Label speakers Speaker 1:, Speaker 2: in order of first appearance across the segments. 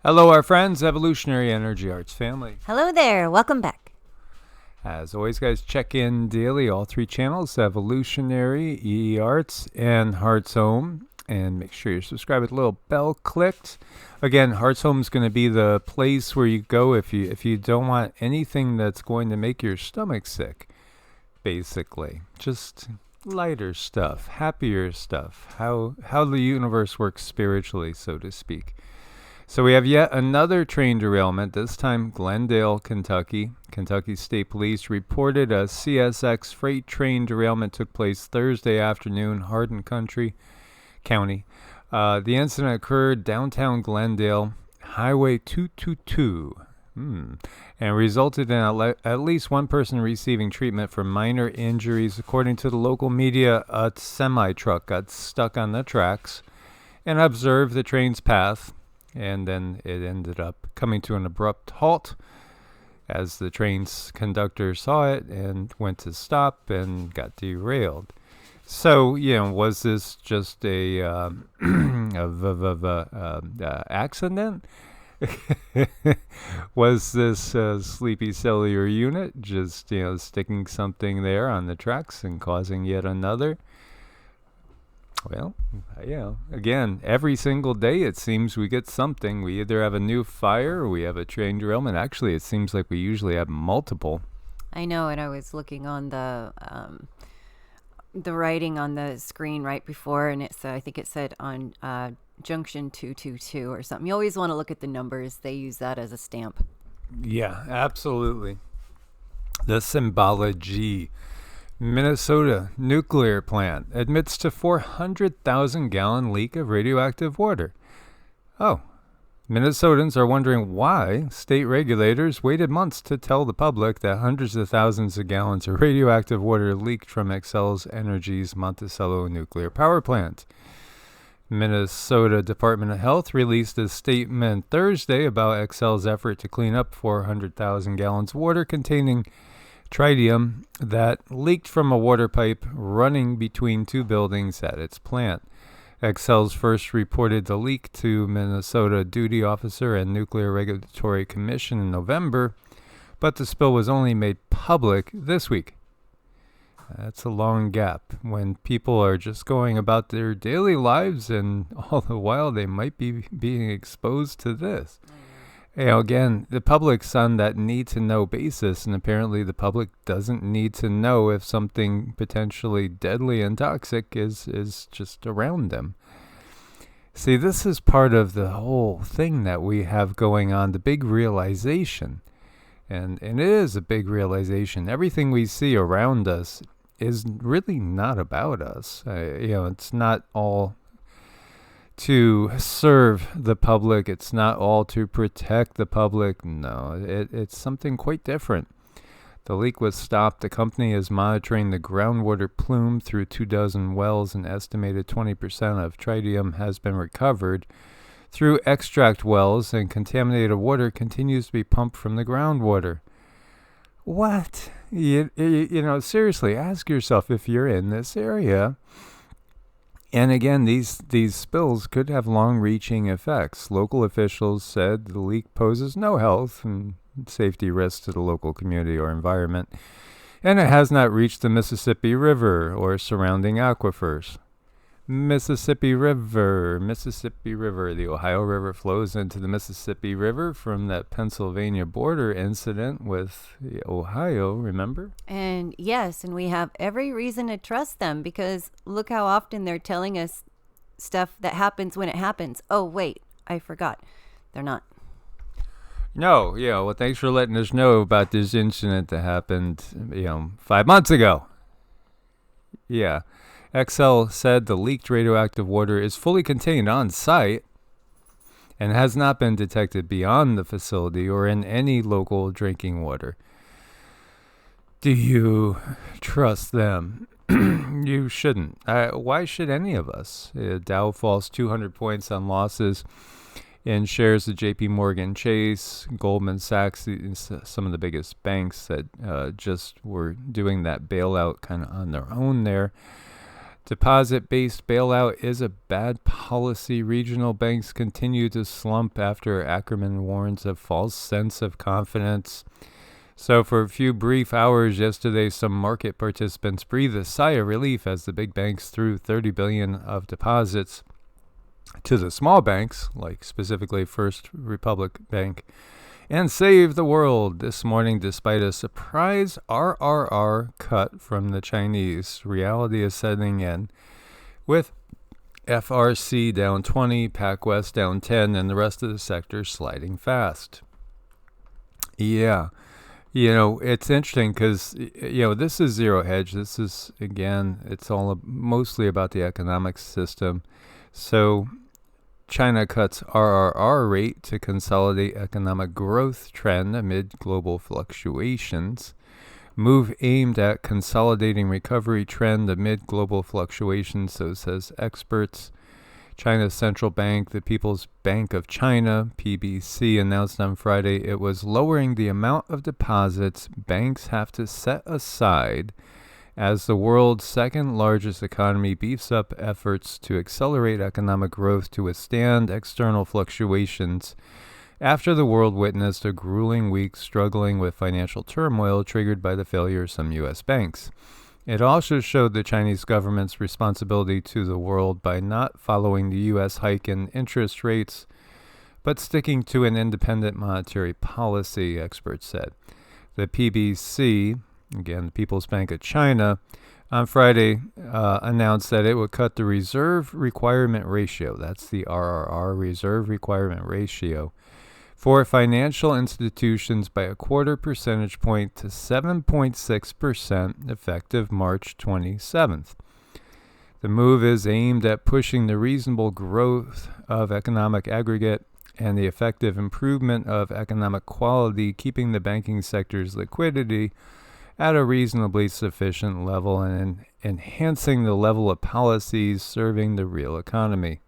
Speaker 1: Hello, our friends, Evolutionary Energy Arts family.
Speaker 2: Hello there. Welcome back.
Speaker 1: As always, guys, check in daily, all three channels, Evolutionary, EEARTS, and Hearts Home. And make sure you're subscribed with the little bell clicked. Again, Hearts Home is going to be the place where you go if you don't want anything that's going to make your stomach sick, basically. Just lighter stuff, happier stuff, how the universe works spiritually, so to speak. So we have yet another train derailment, this time Glendale, Kentucky. Kentucky State Police reported a CSX freight train derailment took place Thursday afternoon, Hardin County. The incident occurred downtown Glendale, Highway 222, and resulted in at least one person receiving treatment for minor injuries. According to the local media, a semi-truck got stuck on the tracks and observed the train's path. And then it ended up coming to an abrupt halt as the train's conductor saw it and went to stop and got derailed. So, was this just a accident? Was this a sleepy cellular unit just, sticking something there on the tracks and causing yet another? Well, again, every single day it seems we get something. We either have a new fire or we have a train derailment. Actually, it seems like we usually have multiple.
Speaker 2: I know, and I was looking on the writing on the screen right before, and I think it said on junction 222 or something. You always want to look at the numbers. They use that as a stamp.
Speaker 1: Yeah, absolutely. The symbology. Minnesota nuclear plant admits to 400,000 gallon leak of radioactive water. Oh, Minnesotans are wondering why state regulators waited months to tell the public that hundreds of thousands of gallons of radioactive water leaked from Xcel Energy's Monticello nuclear power plant. Minnesota Department of Health released a statement Thursday about Xcel's effort to clean up 400,000 gallons of water containing tritium that leaked from a water pipe running between two buildings at its plant. Xcel's first reported the leak to Minnesota Duty Officer and Nuclear Regulatory Commission in November, but the spill was only made public this week. That's a long gap when people are just going about their daily lives and all the while they might be being exposed to this. Again, the public's on that need-to-know basis, and apparently the public doesn't need to know if something potentially deadly and toxic is just around them. See, this is part of the whole thing that we have going on, the big realization. And it is a big realization. Everything we see around us is really not about us. It's not all to serve the public. It's not all to protect the public. No, it's something quite different. The leak was stopped. The company is monitoring the groundwater plume through 24 wells. An estimated 20% of tritium has been recovered through extract wells, and contaminated water continues to be pumped from the groundwater. What? Seriously, ask yourself if you're in this area. And again, these spills could have long-reaching effects. Local officials said the leak poses no health and safety risks to the local community or environment, and it has not reached the Mississippi River or surrounding aquifers. Mississippi River. The Ohio River flows into the Mississippi River from that Pennsylvania border incident with Ohio, remember?
Speaker 2: And yes, and we have every reason to trust them because look how often they're telling us stuff that happens when it happens. Oh, wait, I forgot. They're not.
Speaker 1: No, well, thanks for letting us know about this incident that happened, 5 months ago. Yeah. Xcel said the leaked radioactive water is fully contained on site and has not been detected beyond the facility or in any local drinking water. Do you trust them? You shouldn't. Why should any of us? Dow falls 200 points on losses in shares of JP Morgan Chase, Goldman Sachs, some of the biggest banks that just were doing that bailout kind of on their own there. Deposit-based bailout is a bad policy. Regional banks continue to slump after Ackerman warns of false sense of confidence. So for a few brief hours yesterday, some market participants breathed a sigh of relief as the big banks threw $30 billion of deposits to the small banks, like specifically First Republic Bank, and saved the world this morning despite a surprise RRR cut from the Chinese. Reality is setting in with FRC down 20, PacWest down 10, and the rest of the sector sliding fast. Yeah. It's interesting because, this is zero hedge. This is, again, it's all mostly about the economic system. So China cuts RRR rate to consolidate economic growth trend amid global fluctuations. Move aimed at consolidating recovery trend amid global fluctuations, so says experts. China's central bank, the People's Bank of China, PBC, announced on Friday it was lowering the amount of deposits banks have to set aside as the world's second largest economy beefs up efforts to accelerate economic growth to withstand external fluctuations after the world witnessed a grueling week struggling with financial turmoil triggered by the failure of some U.S. banks. It also showed the Chinese government's responsibility to the world by not following the U.S. hike in interest rates, but sticking to an independent monetary policy, experts said. The PBC, again, the People's Bank of China, on Friday announced that it would cut the reserve requirement ratio, that's the RRR, reserve requirement ratio, for financial institutions by a 0.25 percentage point to 7.6% effective March 27th. The move is aimed at pushing the reasonable growth of economic aggregate and the effective improvement of economic quality, keeping the banking sector's liquidity at a reasonably sufficient level and enhancing the level of policies serving the real economy.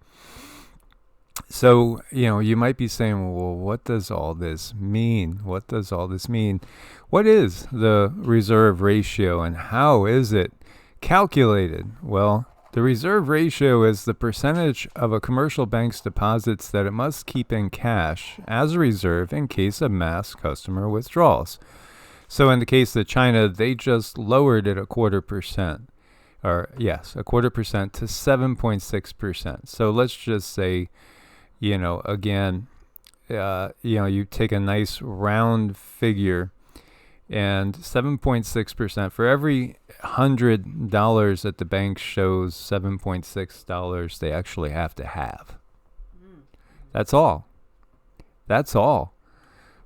Speaker 1: So, you might be saying, well, what does all this mean? What does all this mean? What is the reserve ratio and how is it calculated? Well, the reserve ratio is the percentage of a commercial bank's deposits that it must keep in cash as a reserve in case of mass customer withdrawals. So in the case of China, they just lowered it a 0.25%. A 0.25% to 7.6%. So let's just say, again, you take a nice round figure and 7.6% for every $100 that the bank shows $7.6 they actually have to have. That's all.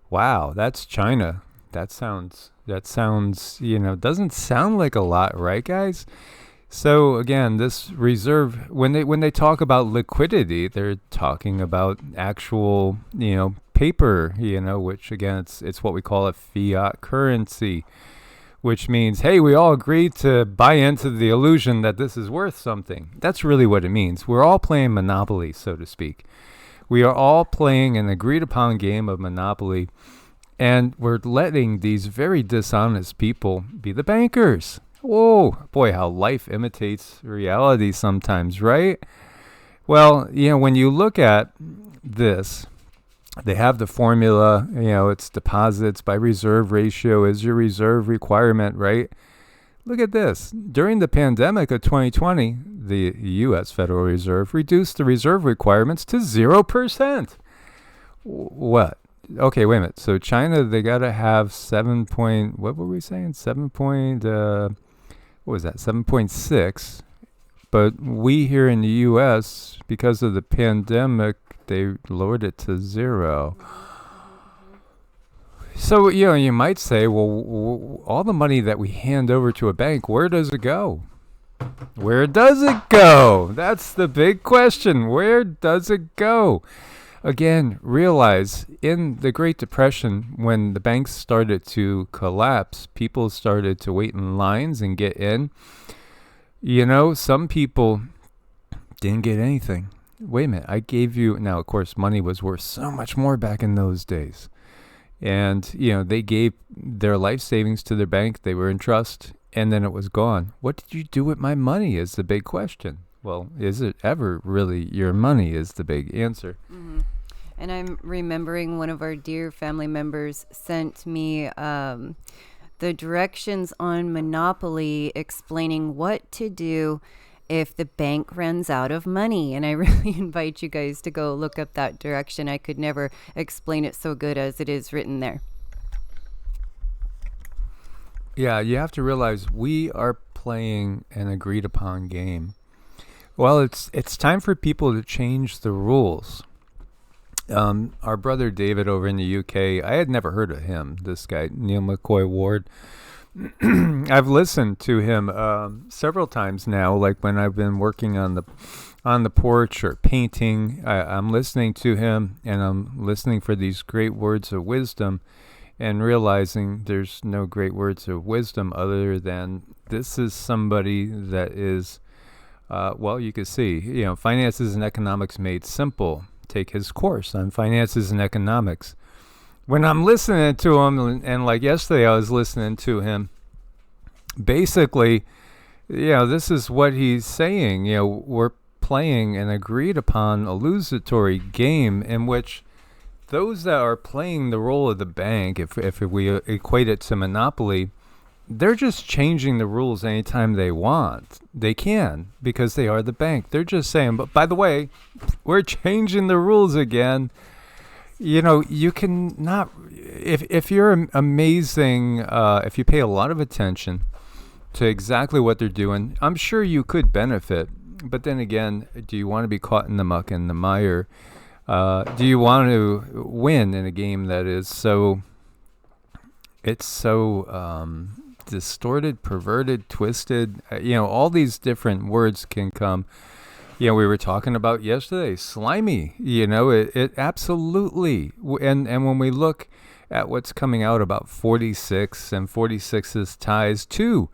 Speaker 1: Wow, that's China. That sounds, doesn't sound like a lot, right, guys? So again, this reserve, when they talk about liquidity, they're talking about actual, paper, which again, it's what we call a fiat currency, which means, hey, we all agreed to buy into the illusion that this is worth something. That's really what it means. We're all playing Monopoly, so to speak. We are all playing an agreed upon game of Monopoly, and we're letting these very dishonest people be the bankers. Whoa, boy, how life imitates reality sometimes, right? Well, when you look at this, they have the formula, it's deposits by reserve ratio is your reserve requirement, right? Look at this. During the pandemic of 2020, the U.S. Federal Reserve reduced the reserve requirements to 0%. What? Okay, wait a minute. So China, they got to have 7.6. But we here in the U.S., because of the pandemic, they lowered it to 0. So, you might say, well, all the money that we hand over to a bank, where does it go? Where does it go? That's the big question. Where does it go? Again, realize in the Great Depression, when the banks started to collapse, people started to wait in lines and get in. Some people didn't get anything. Wait a minute, I gave you, now of course money was worth so much more back in those days. And, they gave their life savings to their bank. They were in trust. and then it was gone. What did you do with my money is the big question. Well, is it ever really your money is the big answer.
Speaker 2: Mm-hmm. And I'm remembering one of our dear family members sent me the directions on Monopoly explaining what to do if the bank runs out of money. And I really invite you guys to go look up that direction. I could never explain it so good as it is written there.
Speaker 1: Yeah, you have to realize we are playing an agreed upon game. Well, it's time for people to change the rules. Our brother David over in the UK, I had never heard of him, this guy, Neil McCoy-Ward. I've listened to him several times now, like when I've been working on the porch or painting. I'm listening to him, and I'm listening for these great words of wisdom and realizing there's no great words of wisdom other than this is somebody that is, well, you can see, finances and economics made simple. Take his course on finances and economics. When I'm listening to him, and like yesterday I was listening to him, basically, this is what he's saying. We're playing an agreed upon illusory game in which those that are playing the role of the bank, if we equate it to Monopoly, they're just changing the rules anytime they want. They can, because they are the bank. They're just saying, but by the way, we're changing the rules again. You can not, if you're amazing, if you pay a lot of attention to exactly what they're doing, I'm sure you could benefit. But then again, do you want to be caught in the muck and the mire? Do you want to win in a game that is so distorted, perverted, twisted? All these different words can come. We were talking about yesterday, slimy. It absolutely. And when we look at what's coming out about 46 and 46's ties to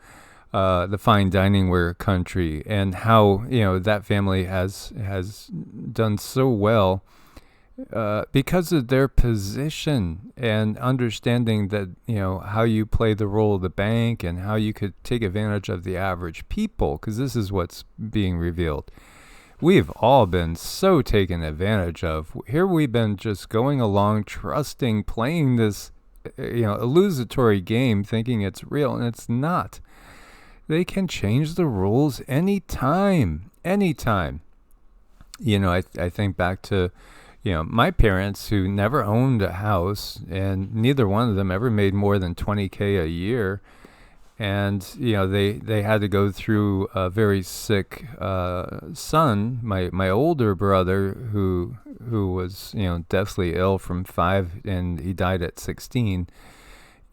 Speaker 1: the fine dining ware country, and how that family has done so well. Because of their position and understanding that, how you play the role of the bank and how you could take advantage of the average people, because this is what's being revealed. We've all been so taken advantage of. Here we've been just going along, trusting, playing this, illusory game, thinking it's real, and it's not. They can change the rules anytime. I think back to my parents, who never owned a house, and neither one of them ever made more than $20K a year. And, they had to go through a very sick son, my older brother, who was, deathly ill from 5, and he died at 16.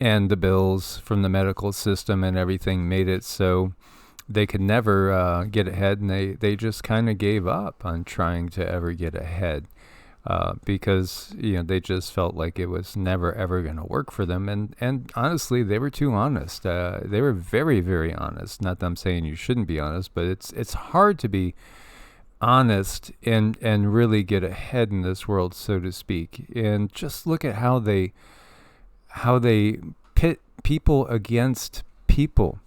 Speaker 1: And the bills from the medical system and everything made it so they could never get ahead, and they just kind of gave up on trying to ever get ahead. Because they just felt like it was never ever going to work for them, and honestly, they were too honest. They were very, very honest. Not that I'm saying you shouldn't be honest, but it's hard to be honest and really get ahead in this world, so to speak. And just look at how they pit people against people.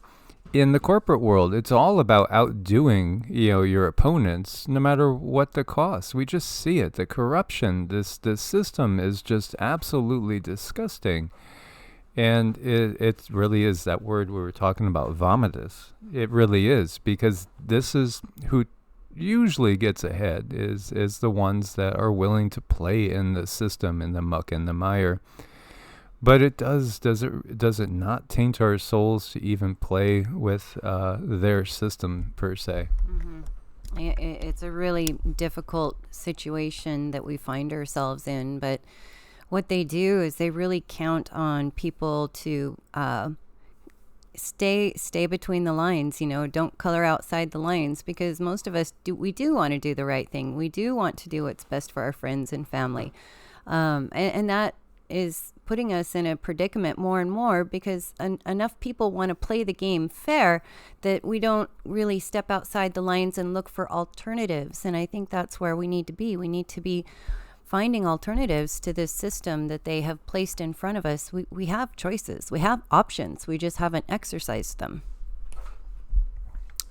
Speaker 1: In the corporate world, it's all about outdoing, your opponents, no matter what the cost. We just see it. The corruption, this system is just absolutely disgusting. And it really is that word we were talking about, vomitus. It really is, because this is who usually gets ahead, is the ones that are willing to play in the system, in the muck and the mire. But it does it not taint our souls to even play with their system per se?
Speaker 2: Mm-hmm. It's a really difficult situation that we find ourselves in. But what they do is they really count on people to stay between the lines. Don't color outside the lines, because most of us we do want to do the right thing. We do want to do what's best for our friends and family, and that is putting us in a predicament more and more, because enough people want to play the game fair that we don't really step outside the lines and look for alternatives. And I think that's where we need to be. We need to be finding alternatives to this system that they have placed in front of us. We have choices. We have options. We just haven't exercised them.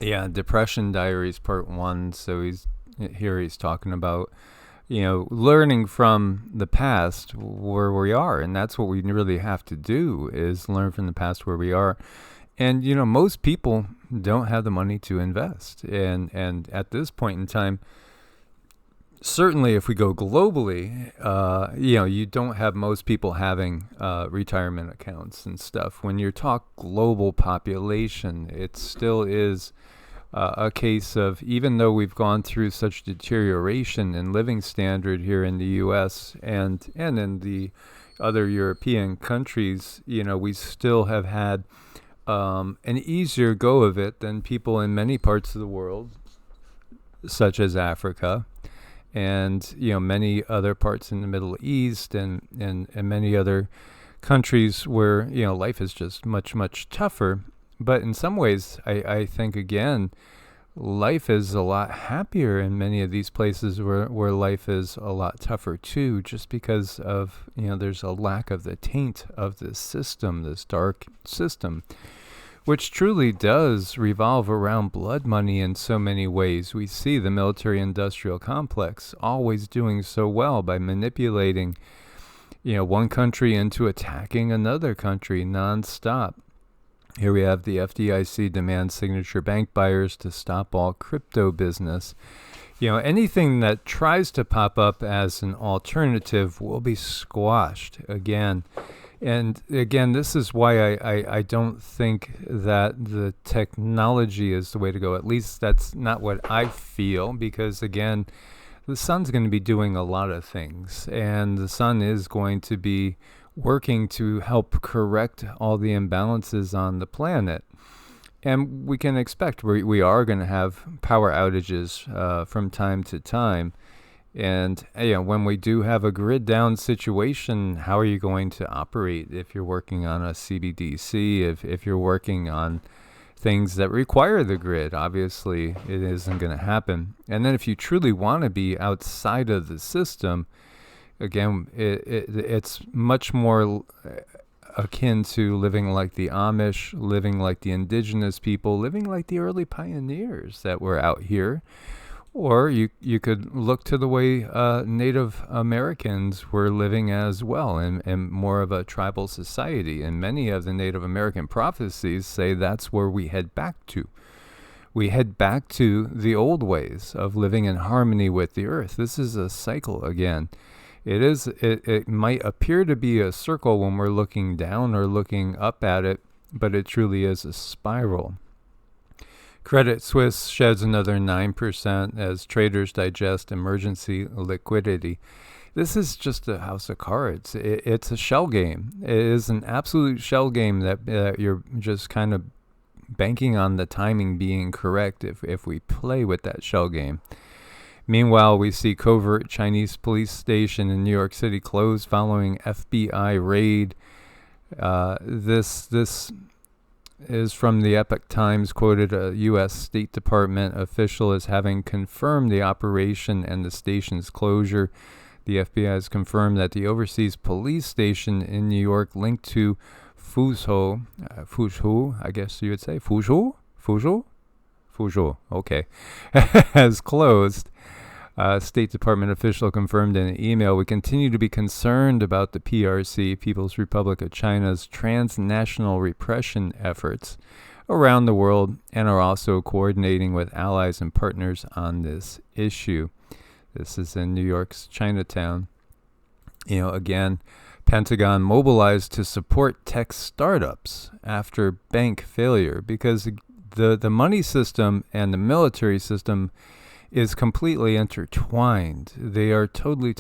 Speaker 1: Yeah, Depression Diaries Part 1. So he's talking about, learning from the past where we are. And that's what we really have to do, is learn from the past where we are. And, most people don't have the money to invest. And at this point in time, certainly if we go globally, you don't have most people having retirement accounts and stuff. When you talk global population, it still is a case of, even though we've gone through such deterioration in living standard here in the U.S. and in the other European countries, we still have had an easier go of it than people in many parts of the world, such as Africa, and many other parts in the Middle East, and many other countries where life is just much, much tougher. But in some ways, I think, again, life is a lot happier in many of these places where life is a lot tougher too, just because of, there's a lack of the taint of this system, this dark system, which truly does revolve around blood money in so many ways. We see the military-industrial complex always doing so well by manipulating, one country into attacking another country nonstop. Here we have the FDIC demand signature bank buyers to stop all crypto business. Anything that tries to pop up as an alternative will be squashed again. And again, this is why I don't think that the technology is the way to go. At least that's not what I feel, because again, the sun's going to be doing a lot of things, and the sun is going to be working to help correct all the imbalances on the planet. And we can expect we are going to have power outages from time to time. And when we do have a grid down situation, how are you going to operate if you're working on a CBDC, if you're working on things that require the grid? Obviously, it isn't going to happen. And then if you truly want to be outside of the system, again, it's much more akin to living like the Amish, living like the indigenous people, living like the early pioneers that were out here. Or you could look to the way Native Americans were living as well, in more of a tribal society. And many of the Native American prophecies say that's where we head back to. We head back to the old ways of living in harmony with the earth. This is a cycle again. It might appear to be a circle when we're looking down or looking up at it, but it truly is a spiral. Credit Suisse sheds another 9% as traders digest emergency liquidity. This is just a house of cards. It's a shell game. It is an absolute shell game that you're just kind of banking on the timing being correct if we play with that shell game. Meanwhile, we see covert Chinese police station in New York City closed following FBI raid. This is from the Epoch Times, quoted a U.S. State Department official as having confirmed the operation and the station's closure. The FBI has confirmed that the overseas police station in New York linked to Fuzhou, I guess you would say, Fuzhou, okay, has closed. State Department official confirmed in an email, "We continue to be concerned about the PRC, People's Republic of China's transnational repression efforts around the world, and are also coordinating with allies and partners on this issue." This is in New York's Chinatown. Again, Pentagon mobilized to support tech startups after bank failure, because the money system and the military system is completely intertwined. They are totally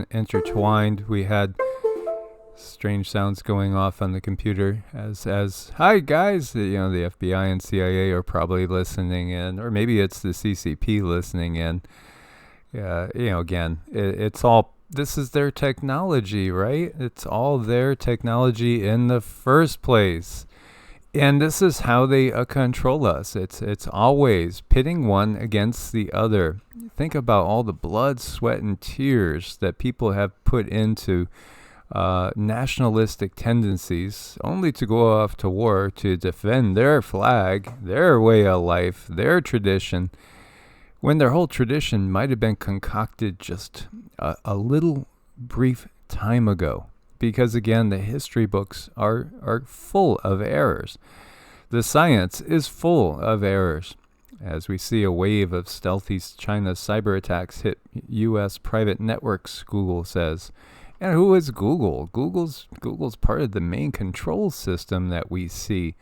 Speaker 1: intertwined. We had strange sounds going off on the computer as hi guys, the FBI and CIA are probably listening in, or maybe it's the CCP listening in. Again, it's all, this is their technology, right? It's all their technology in the first place. And this is how they control us. It's always pitting one against the other. Think about all the blood, sweat, and tears that people have put into nationalistic tendencies, only to go off to war to defend their flag, their way of life, their tradition, when their whole tradition might have been concocted just a little brief time ago. Because again, the history books are full of errors. The science is full of errors. As we see a wave of stealthy China cyber attacks hit U.S. private networks, Google says. And who is Google? Google's part of the main control system that we see.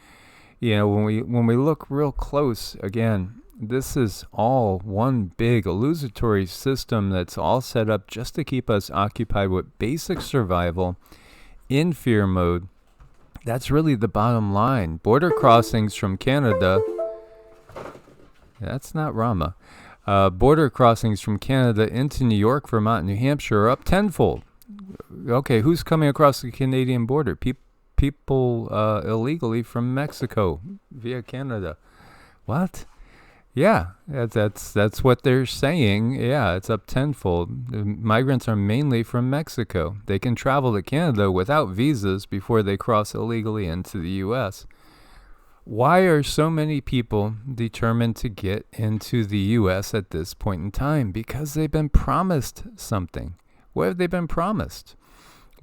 Speaker 1: You know, when we look real close, again, this is all one big illusory system that's all set up just to keep us occupied with basic survival in fear mode. That's really the bottom line. Border crossings from Canada. That's not Rama. Border crossings from Canada into New York, Vermont, and New Hampshire are up tenfold. Okay, who's coming across the Canadian border? People illegally from Mexico via Canada. What? Yeah, that's what they're saying. Yeah, it's up tenfold. The migrants are mainly from Mexico. They can travel to Canada without visas before they cross illegally into the U.S. Why are so many people determined to get into the U.S. at this point in time? Because they've been promised something. What have they been promised?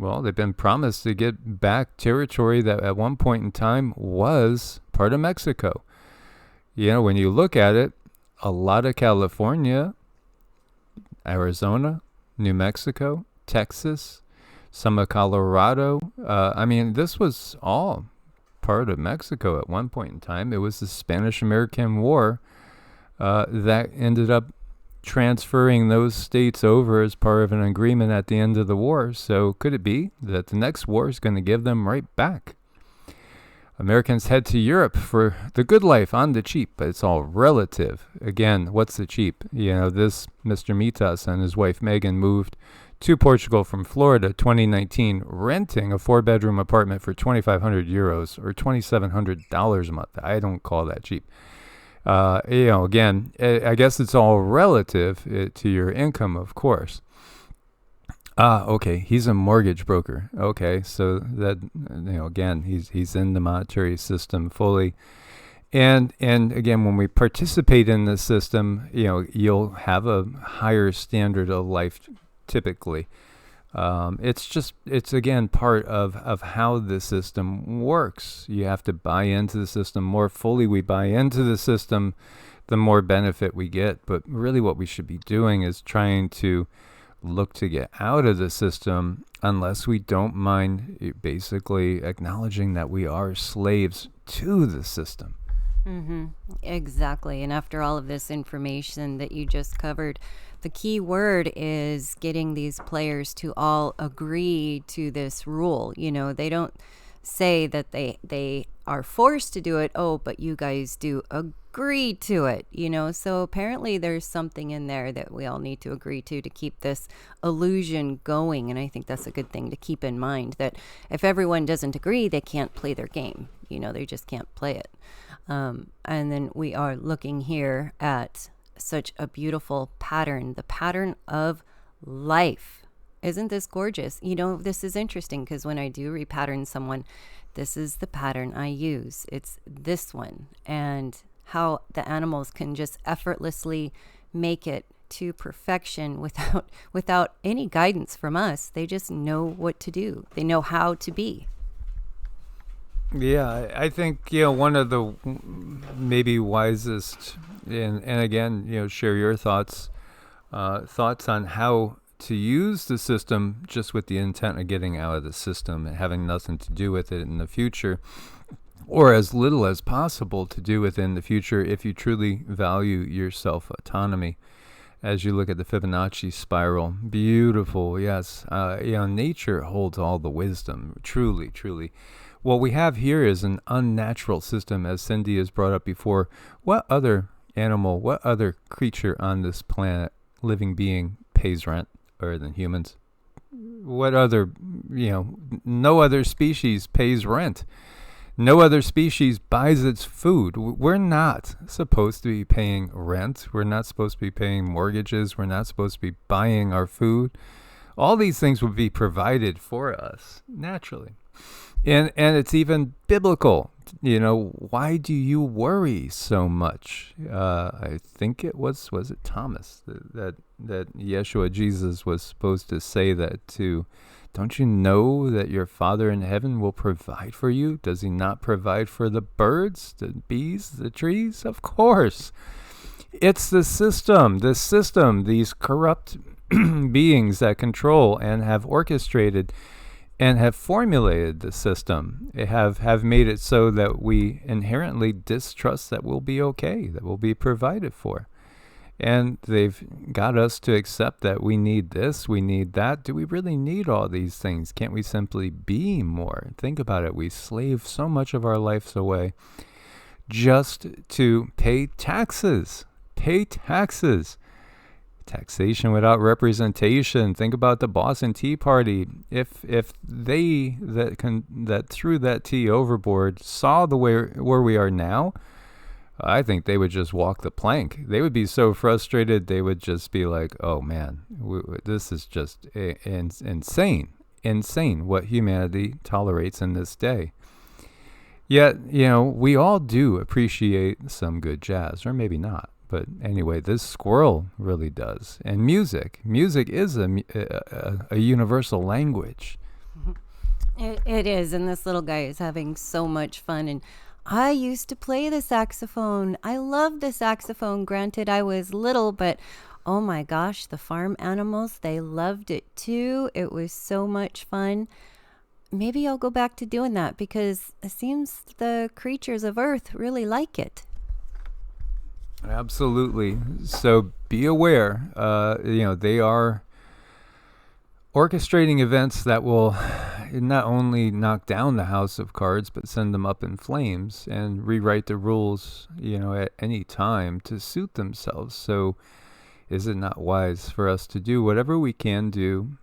Speaker 1: Well, they've been promised to get back territory that at one point in time was part of Mexico. You know, when you look at it, a lot of California, Arizona, New Mexico, Texas, some of Colorado. I mean, this was all part of Mexico at one point in time. It was the Spanish-American War that ended up transferring those states over as part of an agreement at the end of the war. So could it be that the next war is going to give them right back? Americans head to Europe for the good life on the cheap, but it's all relative. Again, what's the cheap? You know, this Mr. Mitas and his wife Megan moved to Portugal from Florida 2019, renting a 4-bedroom apartment for 2,500 euros or $2,700 a month. I don't call that cheap. You know, again, I guess it's all relative to your income, of course. Okay, he's a mortgage broker. Okay, so that, you know, again, he's in the monetary system fully. And again, when we participate in the system, you know, you'll have a higher standard of life typically. It's again part of how the system works. You have to buy into the system. More fully we buy into the system, the more benefit we get. But really what we should be doing is trying to look to get out of the system, unless we don't mind basically acknowledging that we are slaves to the system.
Speaker 2: Mm-hmm. Exactly. And after all of this information that you just covered, the key word is getting these players to all agree to this rule. You know, they don't say that they are forced to do it. Oh, but you guys do agree to it, you know. So apparently there's something in there that we all need to agree to keep this illusion going. And I think that's a good thing to keep in mind, that if everyone doesn't agree, they can't play their game. You know, they just can't play it. And then we are looking here at such a beautiful pattern, the pattern of life. Isn't this gorgeous? You know, this is interesting because when I do repattern someone, this is the pattern I use. It's this one, and how the animals can just effortlessly make it to perfection without any guidance from us. They just know what to do. They know how to be.
Speaker 1: Yeah, I think, you know, one of the maybe wisest, and again, you know, share your thoughts on how to use the system just with the intent of getting out of the system and having nothing to do with it in the future, or as little as possible to do with it in the future if you truly value your self-autonomy. As you look at the Fibonacci spiral, beautiful, yes. You know, nature holds all the wisdom, truly, truly. What we have here is an unnatural system, as Cindy has brought up before. What other animal, what other creature on this planet, living being, pays rent other than humans? What other, you know, no other species pays rent. No other species buys its food. We're not supposed to be paying rent. We're not supposed to be paying mortgages. We're not supposed to be buying our food. All these things would be provided for us naturally. And it's even biblical. Why do you worry so much? I think was it Thomas that Yeshua, Jesus, was supposed to say that to. Don't you know that your Father in heaven will provide for you? Does he not provide for the birds, the bees, the trees? Of course. It's the system, these corrupt beings that control and have orchestrated and have formulated the system, have made it so that we inherently distrust that we'll be okay, that we'll be provided for. And they've got us to accept that we need this, we need that. Do we really need all these things? Can't we simply be more? Think about it. We slave so much of our lives away just to pay taxes. Pay taxes. Taxation without representation. Think about the Boston Tea Party. If they that threw that tea overboard saw the way where we are now, I think they would just walk the plank. They would be so frustrated. They would just be like, "Oh man, this is just insane what humanity tolerates in this day." Yet, we all do appreciate some good jazz, or maybe not. But anyway, this squirrel really does. And music is a universal language.
Speaker 2: It is, and this little guy is having so much fun. And I used to play the saxophone. I love the saxophone. Granted, I was little, but oh my gosh, the farm animals, they loved it too. It was so much fun. Maybe I'll go back to doing that because it seems the creatures of Earth really like it.
Speaker 1: Absolutely. So be aware. They are orchestrating events that will not only knock down the house of cards, but send them up in flames and rewrite the rules, at any time to suit themselves. So is it not wise for us to do whatever we can do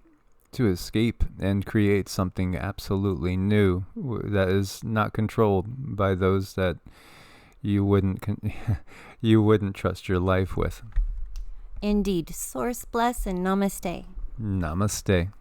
Speaker 1: to escape and create something absolutely new that is not controlled by those that you wouldn't trust your life with?
Speaker 2: Indeed. Source bless and namaste.
Speaker 1: Namaste.